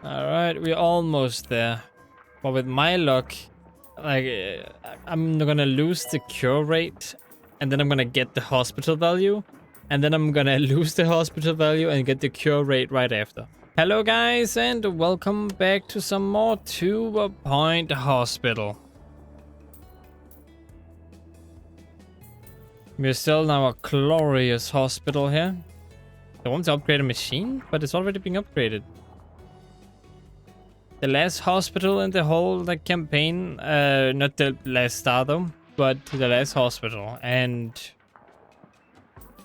Alright, we're almost there. But with my luck, like, I'm gonna lose the cure rate, and then I'm gonna get the hospital value, and then I'm gonna lose the hospital value and get the cure rate right after. Hello guys, and welcome back to some more 2 Point Hospital. We're still in our glorious hospital here. I want to upgrade a machine, but it's already being upgraded. The last hospital in the whole campaign, not the last star though, but the last hospital. And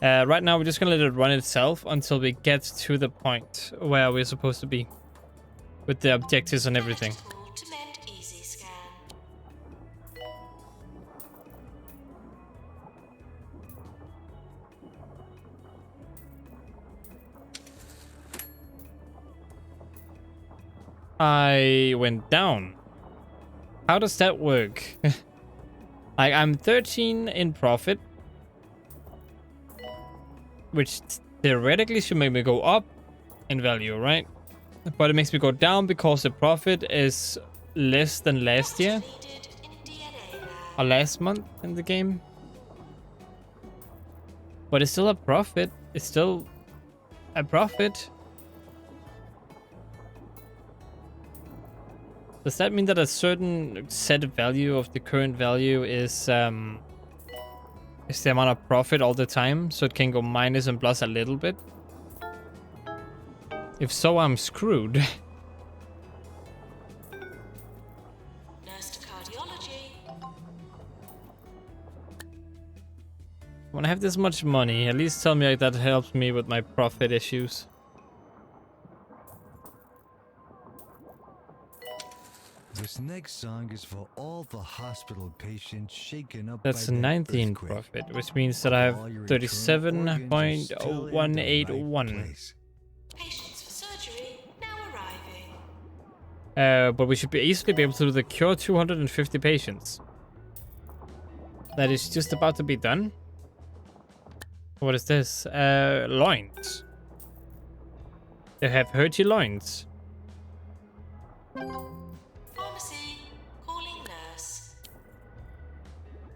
right now we're just gonna let it run itself until we get to the point where we're supposed to be with the objectives and everything. I went down. How does that work? Like, I'm 13 in profit, which theoretically should make me go up in value, right? But it makes me go down because the profit is less than last year or last month in the game. But it's still a profit. It's still a profit. Does that mean that a certain set value of the current value is the amount of profit all the time, so it can go minus and plus a little bit? If so, I'm screwed. Nurse to cardiology. When I have this much money, at least tell me that helps me with my profit issues. This next song is for all the hospital patients shaken up. That's by that 19 earthquake. profit, which means that I have All your internal organs are still in the right 37.181. place. Patients for surgery now arriving. But we should easily be able to do the cure 250 patients. That is just about to be done. What is this? Loins. They have hurty loins. Pharmacy calling nurse.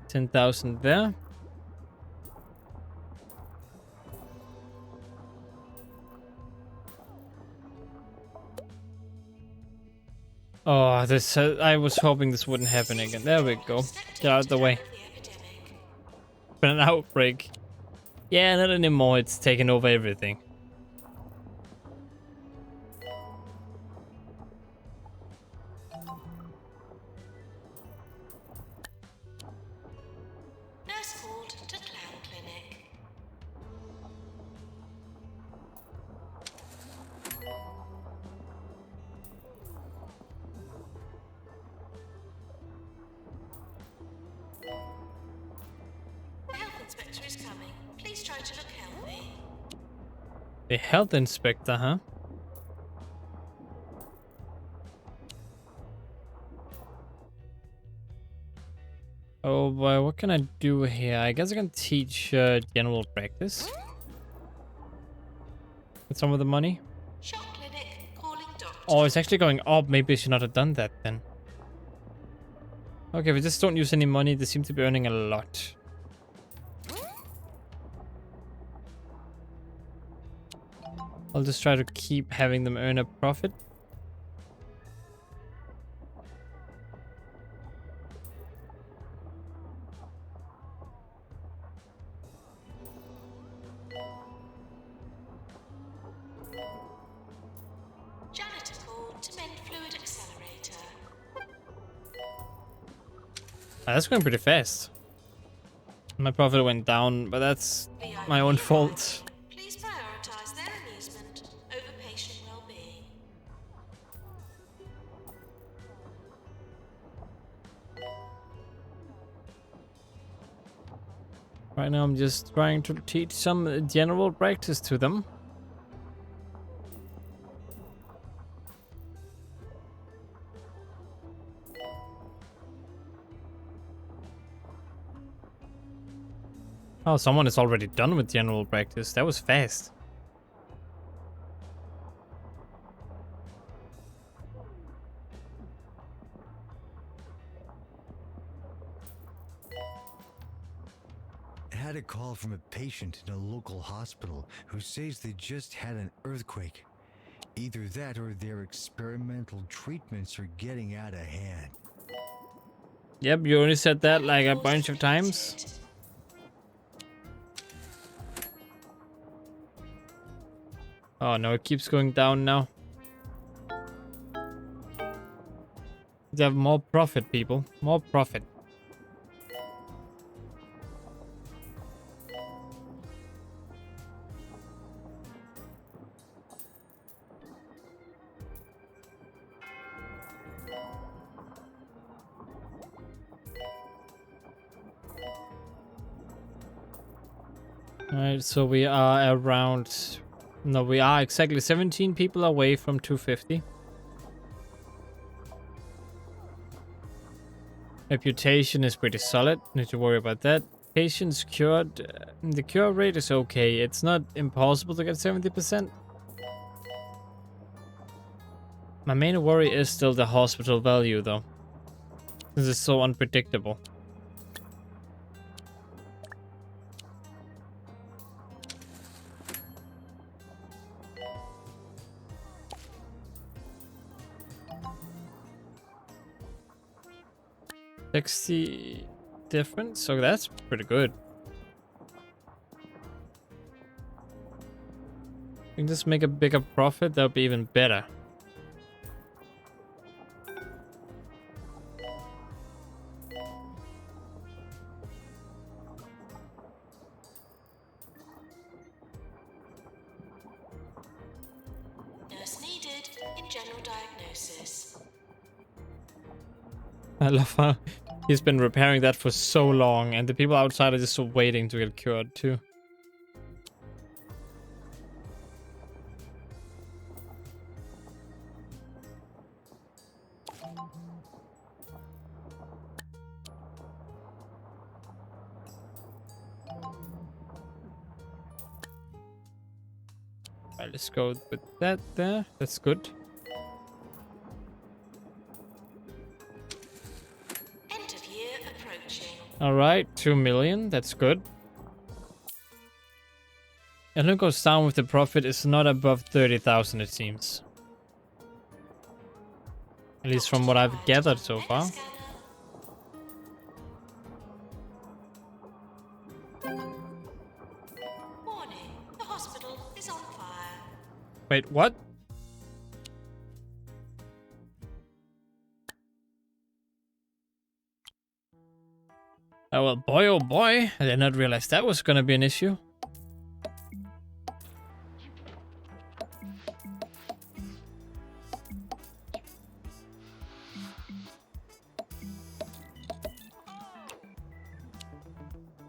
10,000 there. Oh, this. I was hoping this wouldn't happen again. There we go. Get out of the way. Been an outbreak. Yeah, not anymore. It's taken over everything. Nurse called to Clown Clinic. The health inspector is coming. Please try to look healthy. The health inspector, huh? Oh boy, what can I do here? I guess I can teach general practice with some of the money. Shop clinic calling doctor. Oh, it's actually going up. Maybe I should not have done that then. Okay, we just don't use any money. They seem to be earning a lot. I'll just try to keep having them earn a profit. Janitor called to mend fluid accelerator. That's going pretty fast. My profit went down, but that's my own fault. Please prioritize their amusement over patient well-being. Right now I'm just trying to teach some general practice to them. Oh, someone is already done with general practice. That was fast. had a call from a patient in a local hospital who says they just had an earthquake. Either that or their experimental treatments are getting out of hand. Yep, you only said that like a bunch of times. Oh no, it keeps going down now. They have more profit, people. More profit. Alright, so we are around... No, we are exactly 17 people away from 250. Reputation is pretty solid. Need to worry about that. Patients cured. The cure rate is okay. It's not impossible to get 70%. My main worry is still the hospital value, though. This is so unpredictable. $60 difference, so that's pretty good. We can just make a bigger profit, that would be even better. Nurse needed in general diagnosis. I love how he's been repairing that for so long, and the people outside are just waiting to get cured too. Alright, let's go with that there. That's good. End of year approaching. Alright, 2 million. That's good. And it goes down with the profit. It's not above 30,000, it seems. At least from what I've gathered so far. Warning, the hospital is on fire. Wait, what? Oh well, boy oh boy, I did not realize that was gonna be an issue.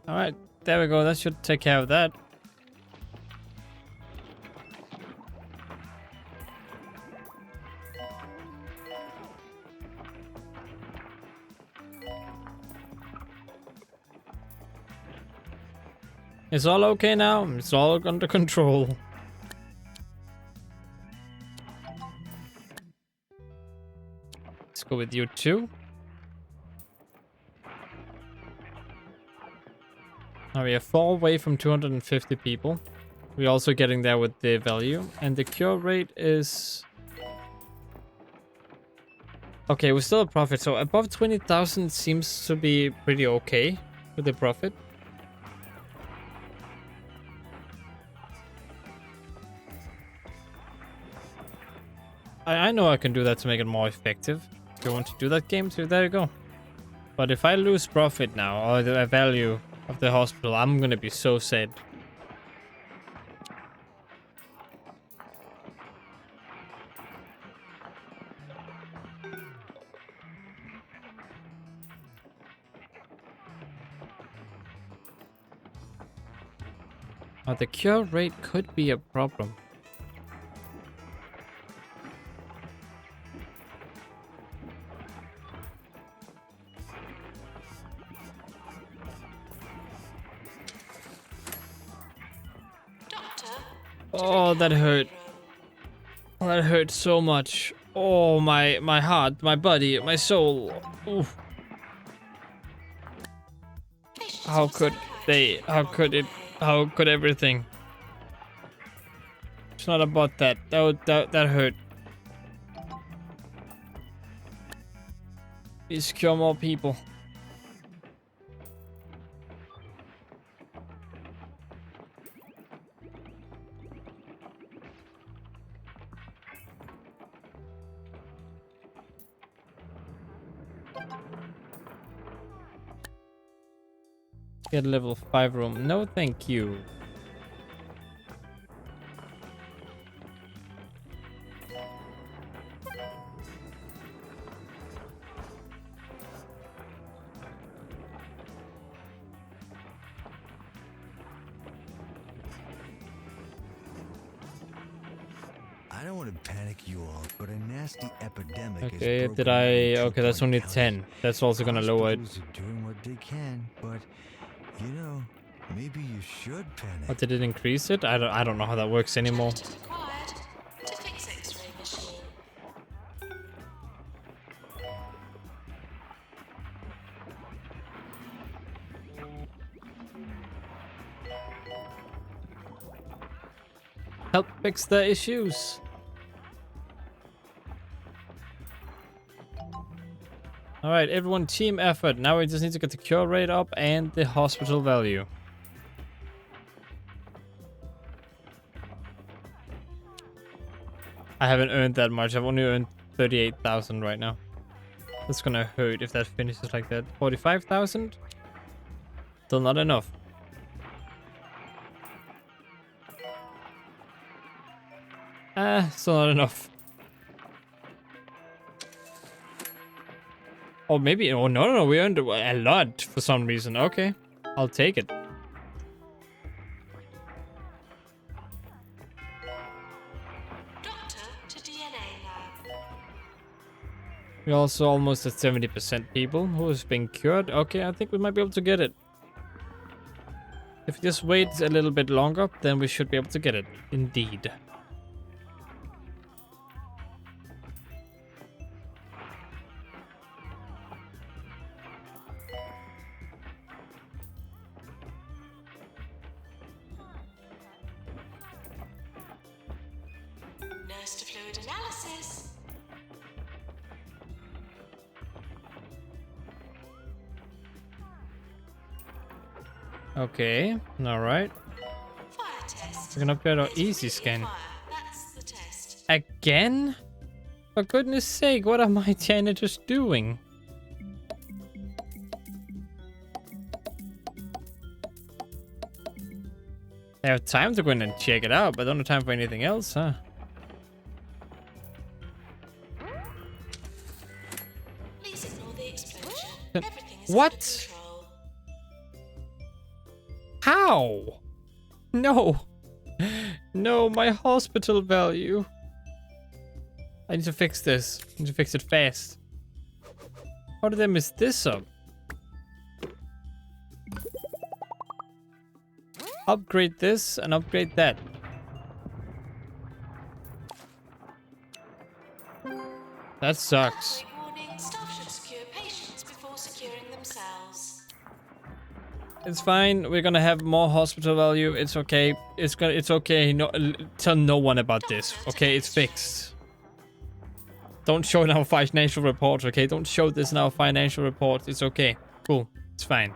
Alright, there we go, that should take care of that. It's all okay now. It's all under control. Let's go with you too. Now we are 4 away from 250 people. We're also getting there with the value. And the cure rate is... Okay, we're still a profit. So above 20,000 seems to be pretty okay with the profit. I know I can do that to make it more effective. If you want to do that game, so there you go. But if I lose profit now, or the value of the hospital, I'm gonna be so sad. The cure rate could be a problem. Oh, that hurt. Oh, that hurt so much. Oh, my heart, my body, my soul. Oof. Patient How could they? How could it? How could everything? It's not about that. That hurt. Please cure more people. Get a level 5 room. No, thank you. I don't want to panic you all, but a nasty epidemic is Okay, broken did out I? in Okay, that's Teapot only County. 10. That's also gonna lower it. Hospitals are doing what they can, but you know, maybe you should panic. What, did it increase it? I don't know how that works anymore. Janitor required to fix X-ray machine. Help fix the issues. All right, everyone, team effort. Now we just need to get the cure rate up and the hospital value. I haven't earned that much. I've only earned 38,000 right now. That's gonna hurt if that finishes like that. 45,000? Still not enough. Still not enough. Or maybe, oh no, we earned a lot for some reason. Okay, I'll take it. Doctor to DNA lab. We're also almost at 70% people who has been cured. Okay, I think we might be able to get it. If we just wait a little bit longer, then we should be able to get it. Indeed. Nurse to fluid analysis. Okay, alright. Fire test. We're gonna upgrade our It's easy really scan. fire. That's the test. Again? For goodness sake, what are my janitors doing? They have time to go in and check it out, but don't have time for anything else, huh? Please ignore the explosion. Then- Everything is what? under control. How? No. No, my hospital value. I need to fix this. I need to fix it fast. How did I mess this up? Upgrade this and upgrade that. That sucks. Public warning, staff should secure patients before securing themselves. It's fine. We're gonna have more hospital value. It's okay. It's okay. No, tell no one about this. Okay, it's fixed. Don't show it in our financial report. Okay, don't show this in our financial report. It's okay. Cool. It's fine.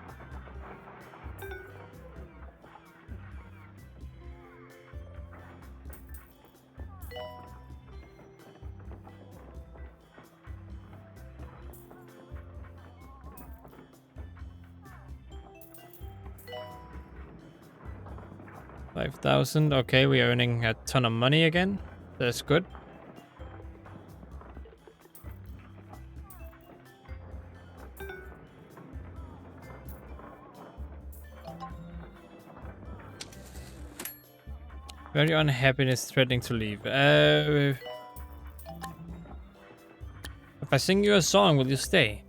$5,000. Okay, we're earning a ton of money again. That's good. Very unhappiness threatening to leave. If I sing you a song, will you stay?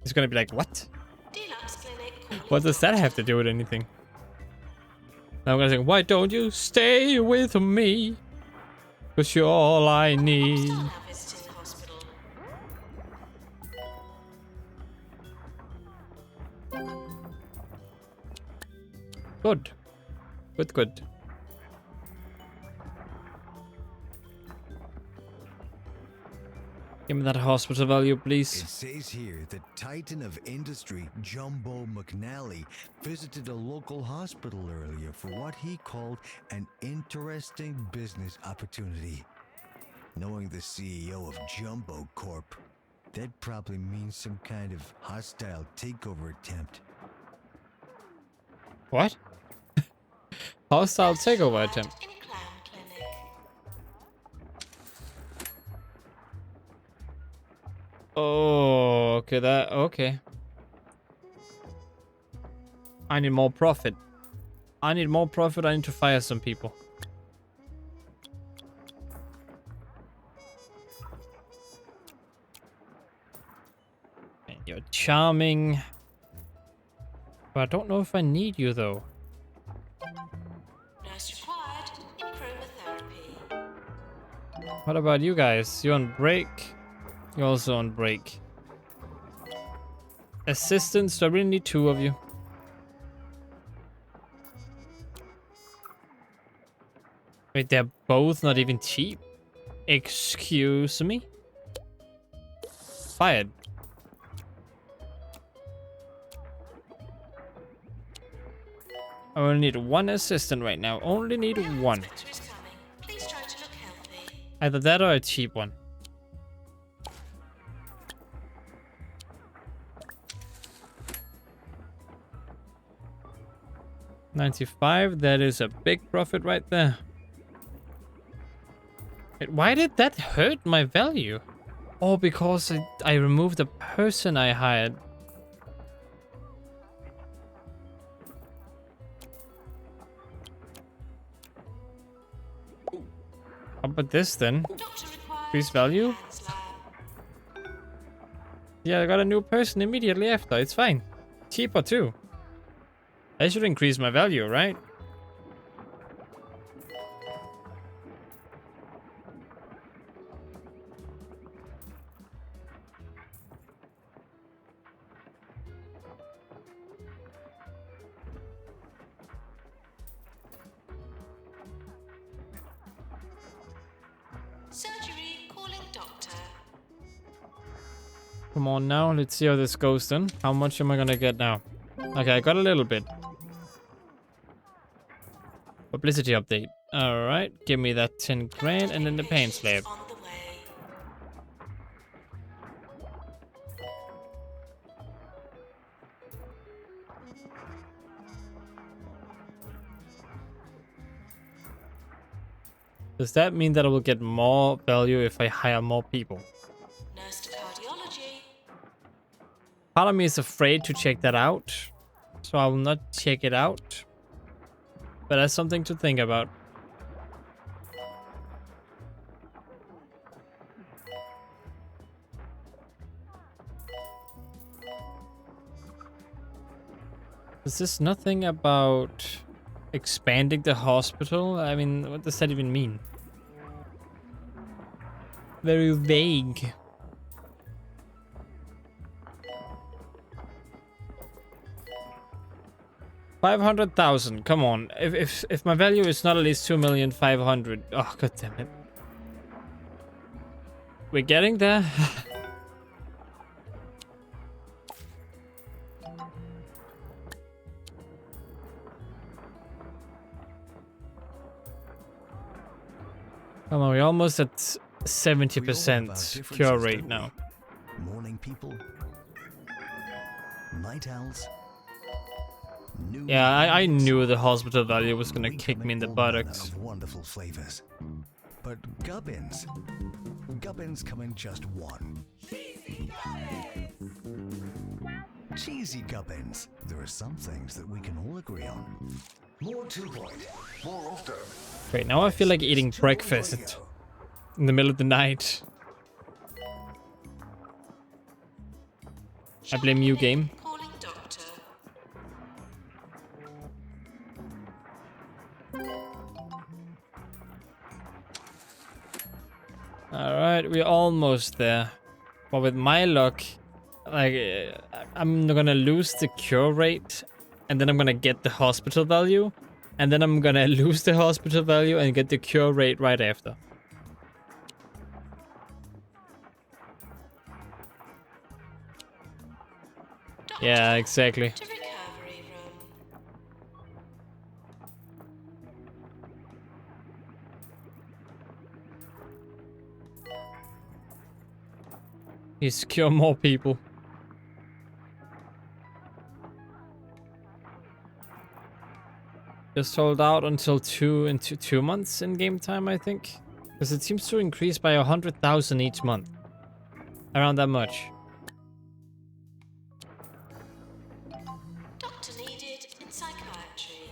It's gonna be like, what? Deluxe clinic. What does that have to do with anything? Now I'm gonna say, why don't you stay with me? 'Cause you're all I need. Still now visiting the hospital. Good. Good, good. Give me that hospital value, It please. says here that Titan of Industry, Jumbo McNally, visited a local hospital earlier for what he called an interesting business opportunity. Knowing the CEO of Jumbo Corp, that probably means some kind of hostile takeover attempt. What? Hostile takeover Right attempt. in Clown Clinic. Oh, okay, okay. I need more profit. I need more profit. I need to fire some people. And you're charming. But I don't know if I need you, though. Nurse required in chromotherapy. What about you guys? You're on break. You're also on break. Assistants, do I really need 2 of you? Wait, they're both not even cheap. Excuse me? Fired. I only need 1 assistant right now. Only need 1. Inspector is coming. Please try to look healthy. Either that or a cheap one. $95, that is a big profit right there. Wait, why did that hurt my value? Oh, because I removed the person I hired. How about this then? Doctor required. Increase value? Hands lab. Yeah, I got a new person immediately after. It's fine. Cheaper too. I should increase my value, right? Surgery calling doctor. Come on now, let's see how this goes then. How much am I gonna get now? Okay, I got a little bit. Publicity update. Alright, give me that 10 grand and then the pain slab. On the way. Does that mean that I will get more value if I hire more people? Nurse to cardiology. Part of me is afraid to check that out, so I will not check it out. But that's something to think about. Is this nothing about expanding the hospital? I mean, what does that even mean? Very vague. $500,000. Come on. If my value is not at least 2,500,000. Oh, god damn it. We're getting there. Come on, we're almost at 70% cure rate now. Morning people, night owls. New Yeah, I ingredients, knew the hospital value was gonna we kick can me in the make all manner buttocks. of wonderful flavors. But gubbins come in just one. Cheesy gubbins. There are some things that we can all agree on. More 2-point, more often. Wait, now I feel like eating breakfast in the middle of the night. I blame you, game. Calling doctor. Alright, we're almost there. But with my luck, like, I'm gonna lose the cure rate, and then I'm gonna get the hospital value, and then I'm gonna lose the hospital value and get the cure rate right after. Yeah, exactly. To recovery room. He's cure more people. Just hold out until 2 months in game time, I think. Because it seems to increase by 100,000 each month. Around that much. Doctor needed in psychiatry.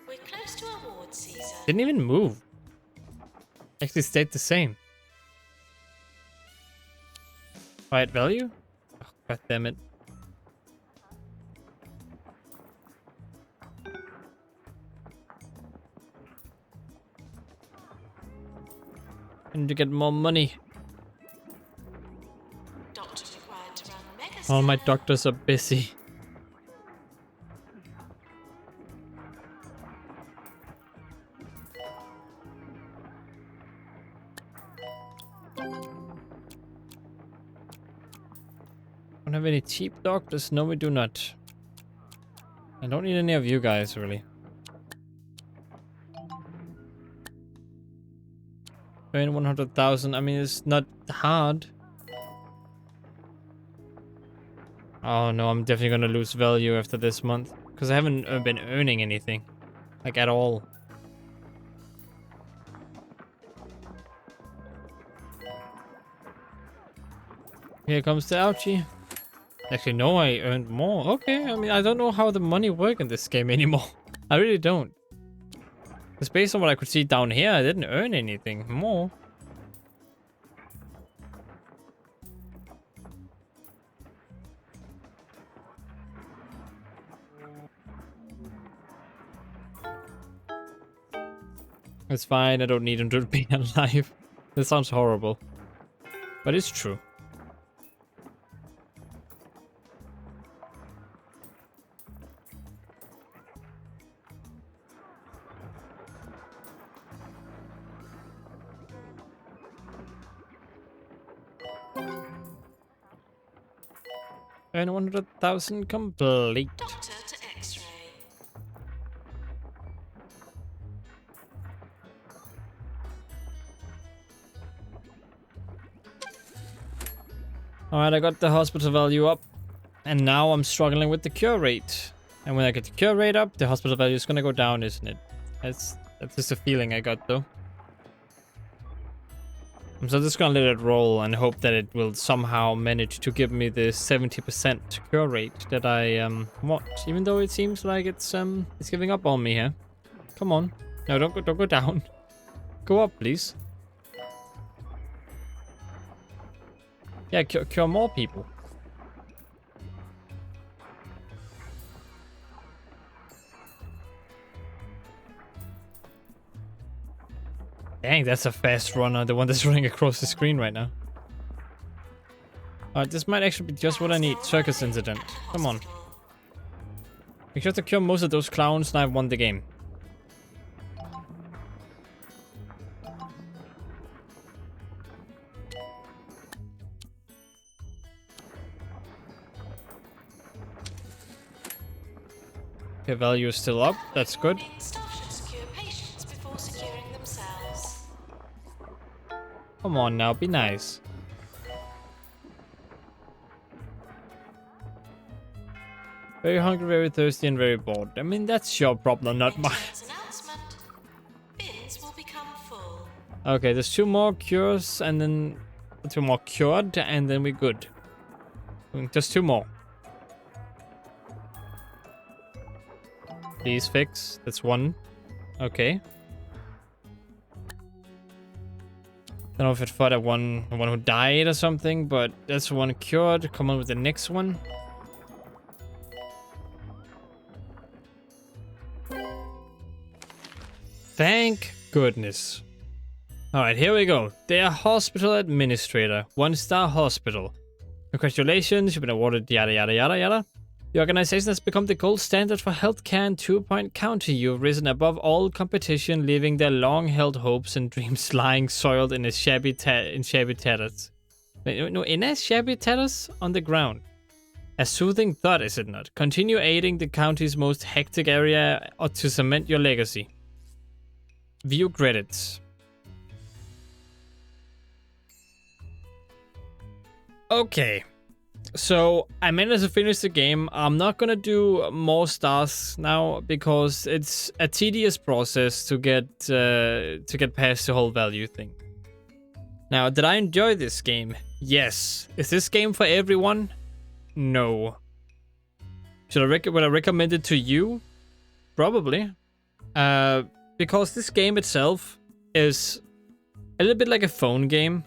We're close to award season. Didn't even move. Actually stayed the same. Right value? Oh, God damn it. I need to get more money. Doctor required to run mega All my scanner. doctors are busy. Don't have any cheap doctors? No, we do not. I don't need any of you guys, really. Earn 100,000. I mean, it's not hard. Oh no, I'm definitely gonna lose value after this month. Because I haven't been earning anything. Like, at all. Here comes the ouchie. Actually, no, I earned more. Okay, I mean, I don't know how the money works in this game anymore. I really don't. Because based on what I could see down here, I didn't earn anything more. It's fine, I don't need him to be alive. This sounds horrible. But it's true. And 100,000 complete. Doctor to X-ray. Alright, I got the hospital value up. And now I'm struggling with the cure rate. And when I get the cure rate up, the hospital value is gonna go down, isn't it? That's just a feeling I got, though. So I'm just gonna let it roll and hope that it will somehow manage to give me the 70% cure rate that I want. Even though it seems like it's giving up on me here. Come on. No, don't go down. Go up, please. Yeah, cure more people. Dang, that's a fast runner, the one that's running across the screen right now. Alright, this might actually be just what I need. Circus incident. Come on. Make sure to kill most of those clowns and I've won the game. Okay, value is still up. That's good. Staff should secure patients before securing themselves. Come on now, be nice. Very hungry, very thirsty, and very bored. I mean, that's your problem, not mine. Maintenance announcement. Bins will become full. Okay, there's 2 more cures, and then 2 more cured, and then we're good. Just 2 more. Please fix. That's 1. Okay. Don't know if it for that one who died or something, but that's 1 cured. Come on with the next one. Thank goodness. Alright, here we go. They are hospital administrator. 1-star hospital. Congratulations, you've been awarded yada yada yada yada. The organization has become the gold standard for healthcare in Two Point County. You've risen above all competition, leaving their long-held hopes and dreams lying soiled in shabby tatters. No, in a shabby tatters on the ground. A soothing thought, is it not? Continue aiding the county's most hectic area or to cement your legacy. View credits. Okay. So I managed to finish the game. I'm not gonna do more stars now because it's a tedious process to get past the whole value thing. Now, did I enjoy this game? Yes. Is this game for everyone? No. Would I recommend it to you? Probably. Because this game itself is a little bit like a phone game.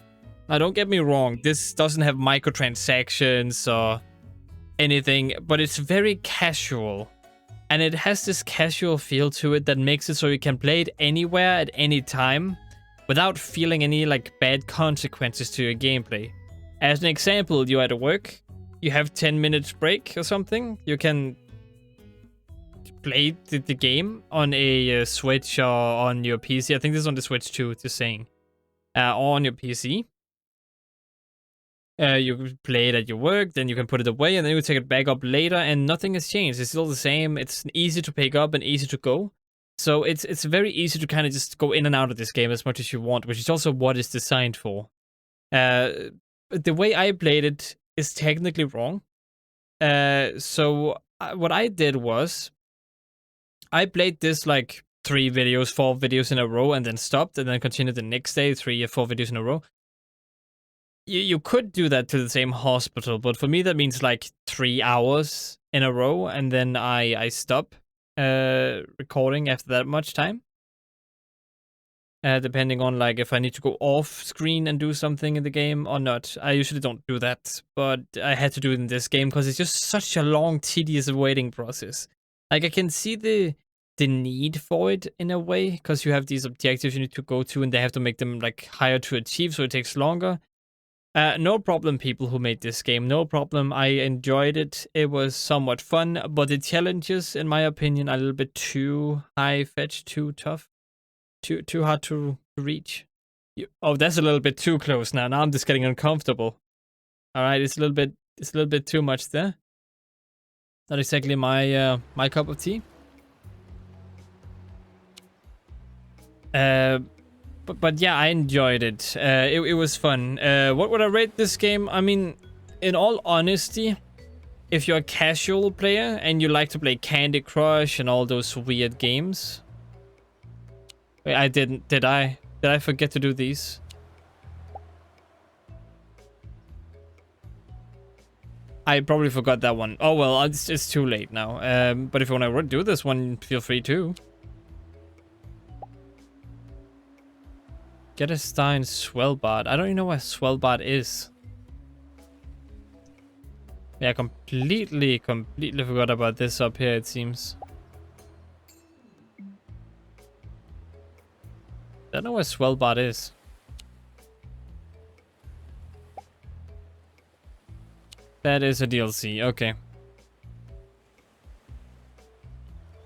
Now, don't get me wrong, this doesn't have microtransactions or anything, but it's very casual. And it has this casual feel to it that makes it so you can play it anywhere at any time without feeling any like bad consequences to your gameplay. As an example, you're at work, you have 10 minutes break or something, you can play the game on a Switch or on your PC. I think this is on the Switch too, just saying. Or on your PC. You play it at your work, then you can put it away, and then you take it back up later, and nothing has changed. It's still the same. It's easy to pick up and easy to go. So it's very easy to kind of just go in and out of this game as much as you want, which is also what it's designed for. The way I played it is technically wrong. So what I did was I played this like 3 videos, 4 videos in a row, and then stopped, and then continued the next day, 3 or 4 videos in a row. You could do that to the same hospital, but for me that means like 3 hours in a row, and then I stop recording after that much time. Depending on like if I need to go off screen and do something in the game or not. I usually don't do that, but I had to do it in this game because it's just such a long, tedious waiting process. Like I can see the need for it in a way, because you have these objectives you need to go to, and they have to make them like higher to achieve, so it takes longer. No problem, people who made this game. No problem. I enjoyed it. It was somewhat fun, but the challenges, in my opinion, are a little bit too high-fetched, too tough, too hard to reach. Oh, that's a little bit too close now. Now I'm just getting uncomfortable. All right, it's a little bit too much there. Not exactly my my cup of tea. But yeah, I enjoyed it. It was fun. What would I rate this game? I mean, in all honesty, if you're a casual player and you like to play Candy Crush and all those weird games. Wait, I didn't. Did I forget to do these? I probably forgot that one. Oh well, it's too late now. But if you want to do this one, feel free to. Get a star in Svalbard. I don't even know where Svalbard is. Yeah, completely forgot about this up here, it seems. I don't know where Svalbard is. That is a DLC, okay.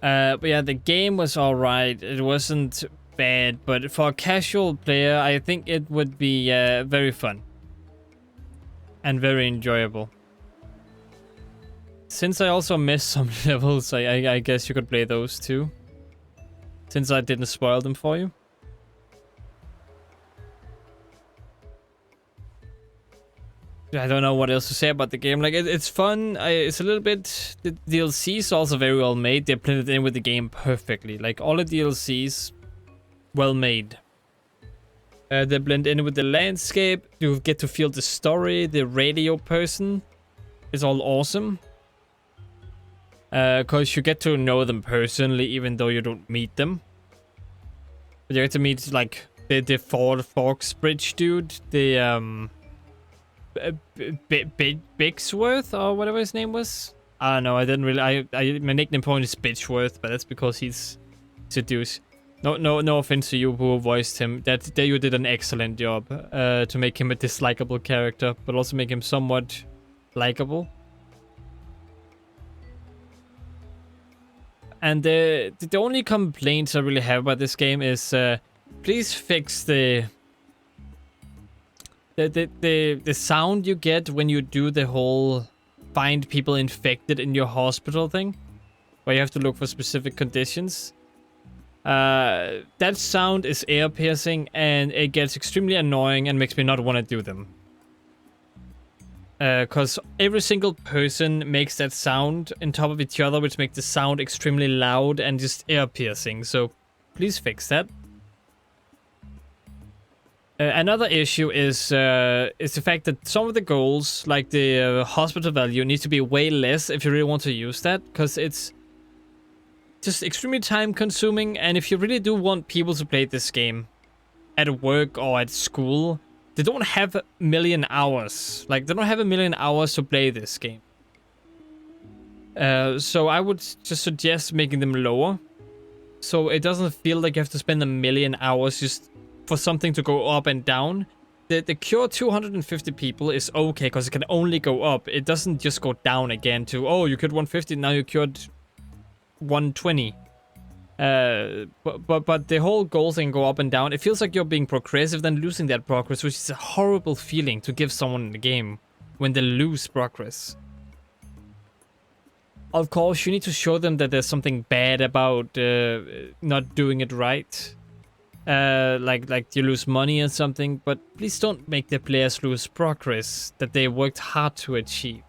But yeah, the game was alright. It wasn't bad, but for a casual player, I think it would be very fun. And very enjoyable. Since I also missed some levels, I guess you could play those too. Since I didn't spoil them for you. I don't know what else to say about the game. Like, it's fun. It's a little bit... The DLC is also very well made. They blended in with the game perfectly. Like, all the DLCs, well made. They blend in with the landscape. You get to feel the story. The radio person is all awesome. Because you get to know them personally, even though you don't meet them. But you get to meet, like, the Ford Forks Bridge dude. The, Bigsworth or whatever his name was. I don't know. I didn't really. My nickname point is Bitchworth, but that's because he's a douche. No offense to you who voiced him. That you did an excellent job to make him a dislikable character, but also make him somewhat likable. And the only complaints I really have about this game is please fix the sound you get when you do the whole find people infected in your hospital thing, where you have to look for specific conditions. That sound is ear piercing and it gets extremely annoying and makes me not want to do them. Because every single person makes that sound on top of each other, which makes the sound extremely loud and just ear piercing. So please fix that. Another issue is the fact that some of the goals, like the hospital value, needs to be way less if you really want to use that, because it's just extremely time consuming. And if you really do want people to play this game at work or at school, they don't have a million hours. Like, they don't have a million hours to play this game. So I would just suggest making them lower, so it doesn't feel like you have to spend a million hours just for something to go up and down. The cure 250 people is okay, because it can only go up. It doesn't just go down again to, oh, you cured 150, now you cured 120. But the whole goal thing go up and down. It feels like you're being progressive, then losing that progress, which is a horrible feeling to give someone in the game when they lose progress. Of course, you need to show them that there's something bad about not doing it right. Like you lose money or something, but please don't make the players lose progress that they worked hard to achieve.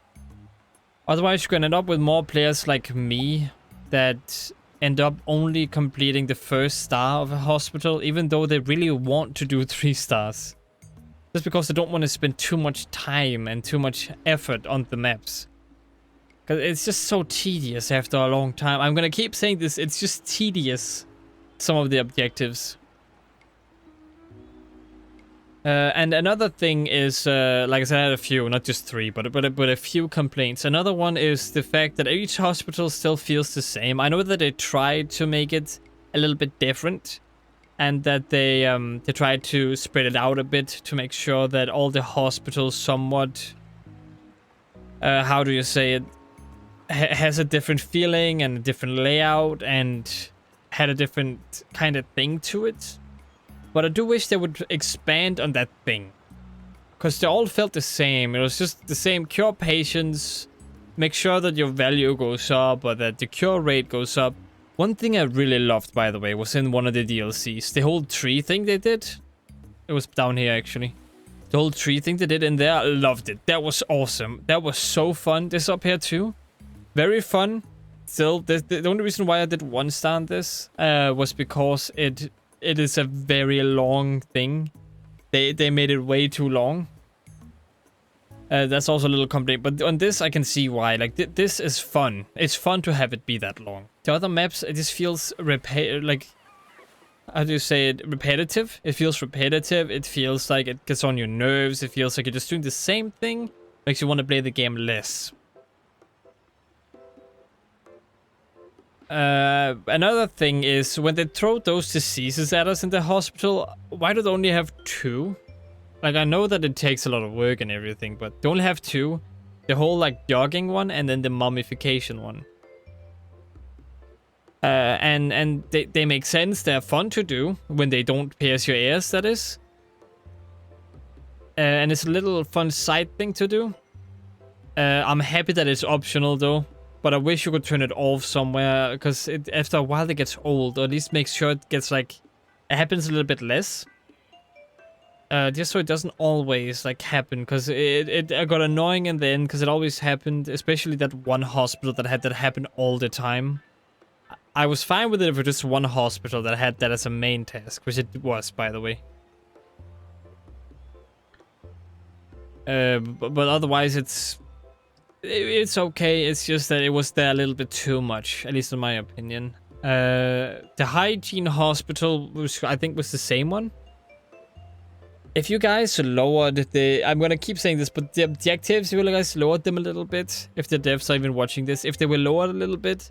Otherwise, you're gonna end up with more players like me that end up only completing the first star of a hospital, even though they really want to do 3 stars. Just because they don't want to spend too much time and too much effort on the maps. Because it's just so tedious after a long time. I'm gonna keep saying this, it's just tedious, some of the objectives. And another thing is, like I said, I had a few, not just 3, but a few complaints. Another one is the fact that each hospital still feels the same. I know that they tried to make it a little bit different, and that they tried to spread it out a bit to make sure that all the hospitals somewhat, how do you say it, has a different feeling and a different layout and had a different kind of thing to it. But I do wish they would expand on that thing, because they all felt the same. It was just the same: cure patients, make sure that your value goes up or that the cure rate goes up. One thing I really loved, by the way, was in one of the DLCs. The whole tree thing they did. It was down here, actually. The whole tree thing they did in there, I loved it. That was awesome. That was so fun. This up here too. Very fun. Still, the only reason why I did 1 star on this was because it is a very long thing. They made it way too long. That's also a little complaint, but on this I can see why. Like, this is fun. It's fun to have it be that long. The other maps, it just feels like, how do you say it, repetitive. It feels repetitive. It feels like it gets on your nerves. It feels like you're just doing the same thing. Makes you want to play the game less. Another thing is, when they throw those diseases at us in the hospital, why do they only have 2? Like, I know that it takes a lot of work and everything, but they only have 2. The whole, like, jogging one and then the mummification one. And they make sense. They're fun to do when they don't pierce your ears, that is. And it's a little fun side thing to do. I'm happy that it's optional, though. But I wish you could turn it off somewhere, because after a while it gets old, or at least make sure it gets, like, it happens a little bit less. Just so it doesn't always, like, happen, because it got annoying in the end, because it always happened, especially that one hospital that had that happen all the time. I was fine with it if it was just one hospital that had that as a main task, which it was, by the way. But otherwise it's okay. It's just that it was there a little bit too much, at least in my opinion. The hygiene hospital was, I think, was the same one. If you guys lowered I'm gonna keep saying this, but the objectives, if you guys lowered them a little bit, if the devs are even watching this, if they were lowered a little bit,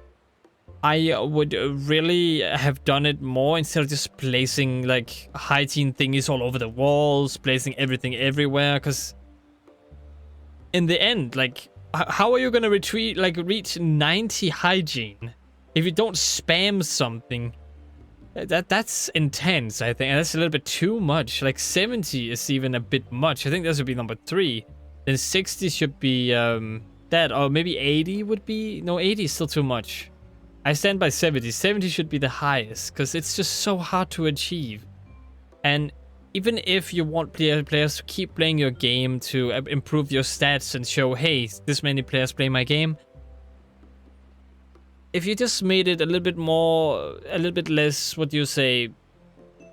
I would really have done it more instead of just placing like hygiene thingies all over the walls, placing everything everywhere. Because in the end, like, how are you gonna reach 90 hygiene if you don't spam something? That's intense, I think, and that's a little bit too much. Like 70 is even a bit much. I think this would be number 3. Then 60 should be that, or maybe 80 would be. No, 80 is still too much. I stand by 70. 70 should be the highest because it's just so hard to achieve. And even if you want players to keep playing your game to improve your stats and show, hey, this many players play my game. If you just made it a little bit less, what do you say,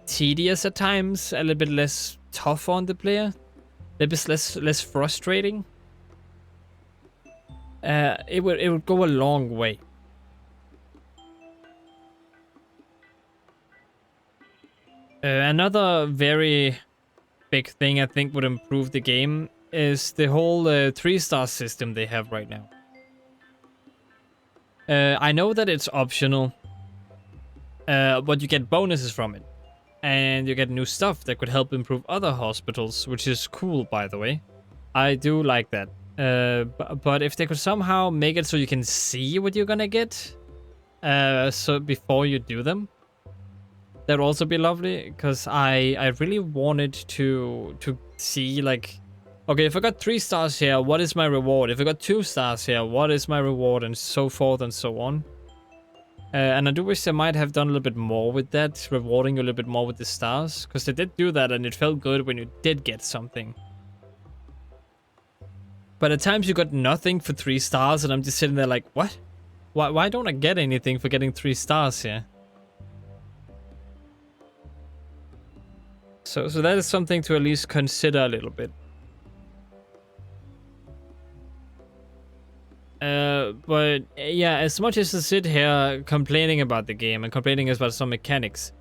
tedious at times, a little bit less tough on the player, a little bit less frustrating, it would go a long way. Another very big thing I think would improve the game is the whole 3-star system they have right now. I know that it's optional, but you get bonuses from it. And you get new stuff that could help improve other hospitals, which is cool, by the way. I do like that. But if they could somehow make it so you can see what you're gonna get, so before you do them, that would also be lovely. Because I really wanted to see, like, okay, if I got 3 stars here, what is my reward? If I got 2 stars here, what is my reward? And so forth and so on. And I do wish they might have done a little bit more with that, rewarding you a little bit more with the stars. Because they did do that and it felt good when you did get something. But at times you got nothing for 3 stars and I'm just sitting there like, what? Why don't I get anything for getting 3 stars here? So that is something to at least consider a little bit. But yeah, as much as I sit here complaining about the game and complaining about some mechanics,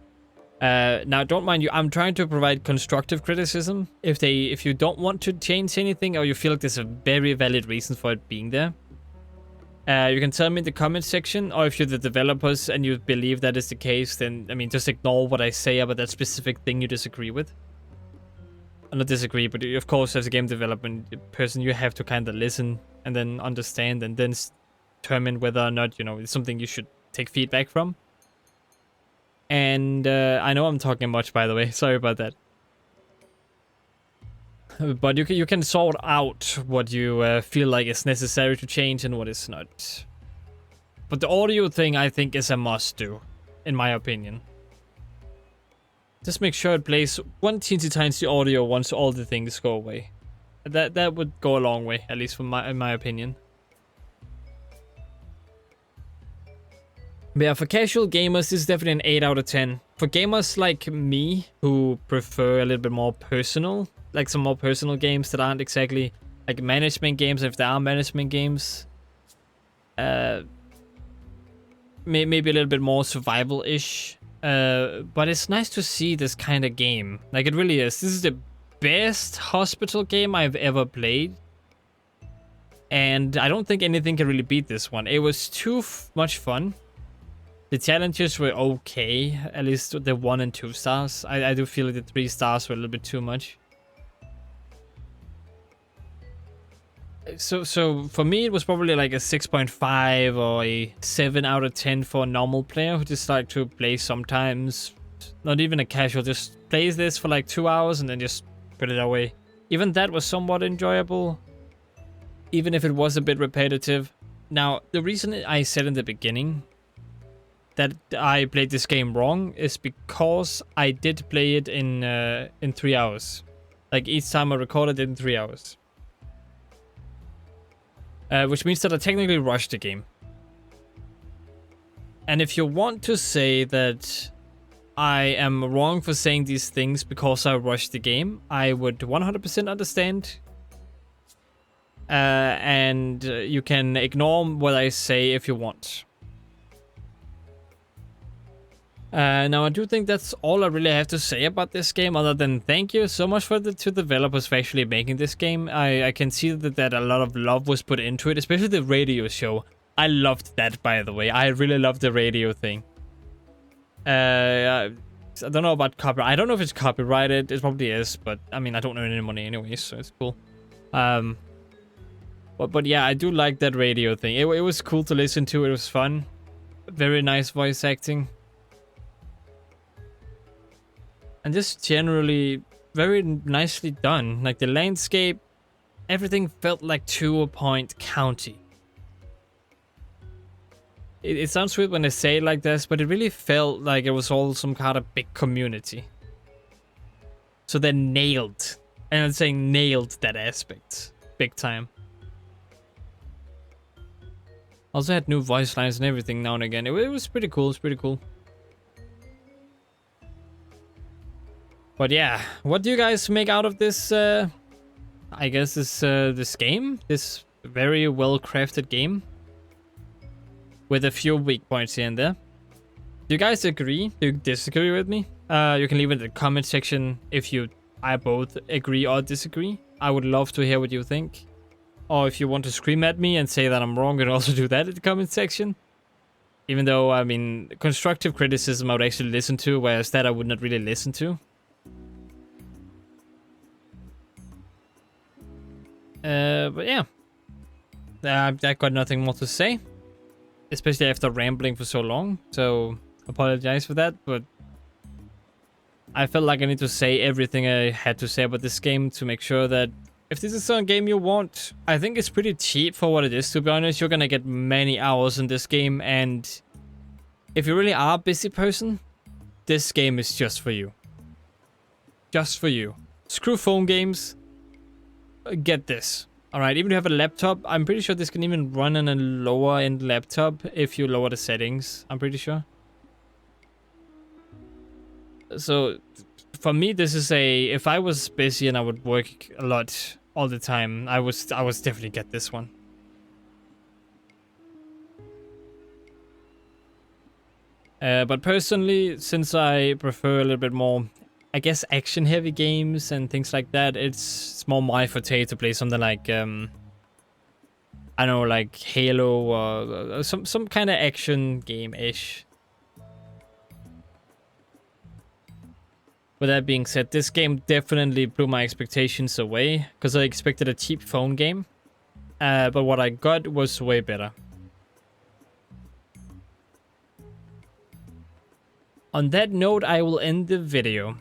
now don't mind you, I'm trying to provide constructive criticism. If you don't want to change anything or you feel like there's a very valid reason for it being there, you can tell me in the comment section. Or if you're the developers and you believe that is the case, then I mean just ignore what I say about that specific thing you disagree with. Not disagree, but of course as a game development person you have to kind of listen and then understand and then determine whether or not, you know, it's something you should take feedback from. And I know I'm talking much, by the way, sorry about that. But you can sort out what you feel like is necessary to change and what is not. But the audio thing I think is a must do, in my opinion. Just make sure it plays 1 teensy tiny audio once all the things go away. That would go a long way, at least in my opinion. But yeah, for casual gamers, this is definitely an 8 out of 10. For gamers like me, who prefer a little bit more personal, like some more personal games that aren't exactly like management games, if there are management games, maybe a little bit more survival-ish. But it's nice to see this kind of game. Like, it really is. This is the best hospital game I've ever played. And I don't think anything can really beat this one. It was too much fun. The challenges were okay. At least the 1 and 2 stars. I do feel like the 3 stars were a little bit too much. So for me, it was probably like a 6.5 or a 7 out of 10 for a normal player who just like to play sometimes. Not even a casual, just plays this for like 2 hours and then just put it away. Even that was somewhat enjoyable, even if it was a bit repetitive. Now, the reason I said in the beginning that I played this game wrong is because I did play it in 3 hours. Like, each time I recorded it in 3 hours. Which means that I technically rushed the game. And if you want to say that I am wrong for saying these things because I rushed the game, I would 100% understand. And you can ignore what I say if you want. Now, I do think that's all I really have to say about this game, other than thank you so much to the developers for actually making this game. I can see that a lot of love was put into it, especially the radio show. I loved that, by the way. I really loved the radio thing. I don't know about copyright. I don't know if it's copyrighted. It probably is, but I mean, I don't earn any money anyway, so it's cool. But yeah, I do like that radio thing. It was cool to listen to. It was fun. Very nice voice acting. And just generally very nicely done. Like the landscape, everything felt like To A Point County. It sounds weird when I say it like this, but it really felt like it was all some kind of big community. So they nailed, and I'm saying nailed that aspect. Big time. Also had new voice lines and everything now and again. It was pretty cool, it's pretty cool. But yeah, what do you guys make out of this, I guess this game? This very well-crafted game? With a few weak points here and there. Do you guys agree? Do you disagree with me? You can leave it in the comment section if I both agree or disagree. I would love to hear what you think. Or if you want to scream at me and say that I'm wrong, you can also do that in the comment section. Even though, I mean, constructive criticism I would actually listen to, whereas that I would not really listen to. But yeah. I've got nothing more to say. Especially after rambling for so long, so apologize for that, but I felt like I need to say everything I had to say about this game to make sure that if this is a game you want, I think it's pretty cheap for what it is, to be honest. You're gonna get many hours in this game, and if you really are a busy person, this game is just for you. Just for you. Screw phone games, get this. Alright, even if you have a laptop, I'm pretty sure this can even run on a lower end laptop if you lower the settings, I'm pretty sure. So, for me, this is if I was busy and I would work a lot all the time, I would definitely get this one. But personally, since I prefer a little bit more, I guess, action-heavy games and things like that, it's more my forte to play something like, I don't know, like Halo or some kind of action game-ish. With that being said, this game definitely blew my expectations away, because I expected a cheap phone game, but what I got was way better. On that note, I will end the video.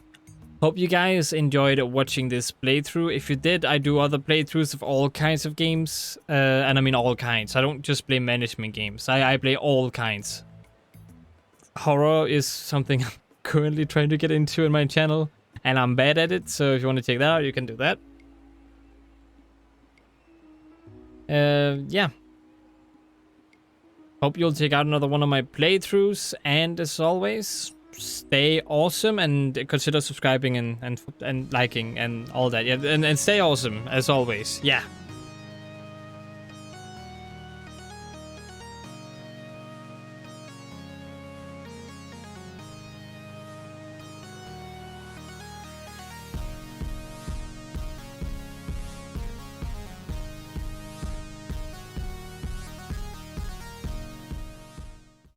Hope you guys enjoyed watching this playthrough. If you did, I do other playthroughs of all kinds of games. And I mean all kinds. I don't just play management games. I play all kinds. Horror is something I'm currently trying to get into in my channel. And I'm bad at it. So if you want to check that out, you can do that. Yeah. Hope you'll check out another one of my playthroughs. And as always, stay awesome and consider subscribing and liking and all that. Yeah, and stay awesome as always. Yeah.